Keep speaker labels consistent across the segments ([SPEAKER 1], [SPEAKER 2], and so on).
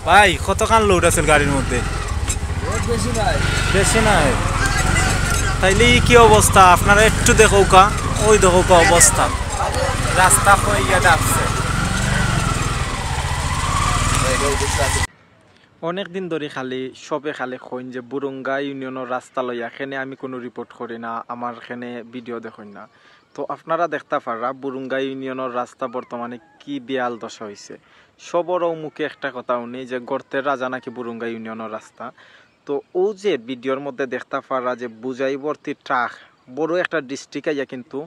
[SPEAKER 1] ভাই কতখান লোড আছে গাড়ির মধ্যে?
[SPEAKER 2] বেশি নাই।
[SPEAKER 1] বেশি নাই। তাইলে কি অবস্থা আপনারা একটু দেখো কা, ওই দেখো কা অবস্থা, রাস্তা হইয়া ডাকছে। অনেকদিন ধরে খালি সবে খালি কইন যে বুরুঙ্গা ইউনিয়নের রাস্তা লইয়া এখানে আমি কোনো রিপোর্ট করি না, আমার এখানে ভিডিও দেখুন না। তো আপনারা দেখতে পারা বুরুঙ্গা ইউনিয়নের রাস্তা বর্তমানে কি বেয়াল দশা হয়েছে। সবরও মুখে একটা কথা উনি যে গর্তের রাজা নাকি বুরুঙ্গা ইউনিয়নের রাস্তা। তো ও যে ভিডিওর মধ্যে দেখতে পারা যে বুঝাই ভর্তি ট্রাক বড় একটা ডিস্ট্রিক্ট আইয়া কিন্তু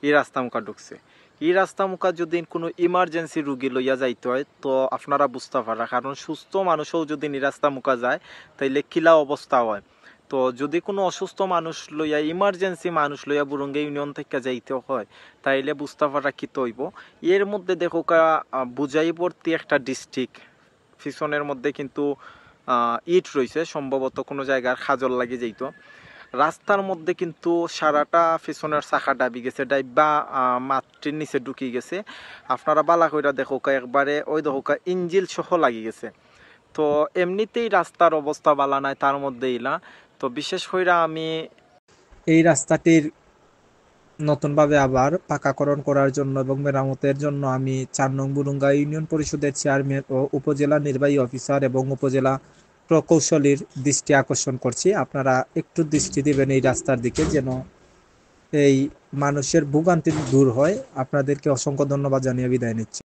[SPEAKER 1] এই রাস্তা মুখা ঢুকছে। এই রাস্তা মুখা যদি কোনো ইমার্জেন্সি রুগী লইয়া যাইতে হয় তো আপনারা বুঝতে পারা, কারণ সুস্থ মানুষও যদি এই রাস্তা মুখা যায় তাইলে কিলা অবস্থা হয়। তো যদি কোনো অসুস্থ মানুষ লইয়া ইমার্জেন্সি মানুষ লইয়া বুরুঙ্গা ইউনিয়ন থেকে যাইতে হয় তাইলে বুঝতে পারা কি তৈব। এর মধ্যে দেখো বুঝাইবর্তী একটা ডিস্ট্রিক্ট, পিছনের মধ্যে কিন্তু ইট রয়েছে, সম্ভবত কোনো জায়গার খাজল লাগে যেত। রাস্তার মধ্যে কিন্তু সারাটা পিছনের চাকা ডাবি গেছে, ডাইবা মাটির নিচে ঢুকি গেছে। আপনারা বালা কইরা দেখো একবারে ওই দেখো ইঞ্জিল সহ লাগি গেছে। তো এমনিতেই রাস্তার অবস্থা বালা নাই, তার মধ্যে ইলা। তো বিশেষ কইরা আমি এই রাস্তাটির নতুনভাবে আবার পাকাকরণ করার জন্য এবং মেরামতের জন্য আমি ৪ নং বুরুঙ্গা ইউনিয়ন পরিষদের চেয়ারম্যান ও উপজেলা নির্বাহী অফিসার এবং উপজেলা প্রকৌশলীর দৃষ্টি আকর্ষণ করছি। আপনারা একটু দৃষ্টি দিবেন এই রাস্তার দিকে, যেন এই মানুষের ভোগান্তি দূর হয়। আপনাদেরকে অসংখ্য ধন্যবাদ জানিয়ে বিদায় নিচ্ছি।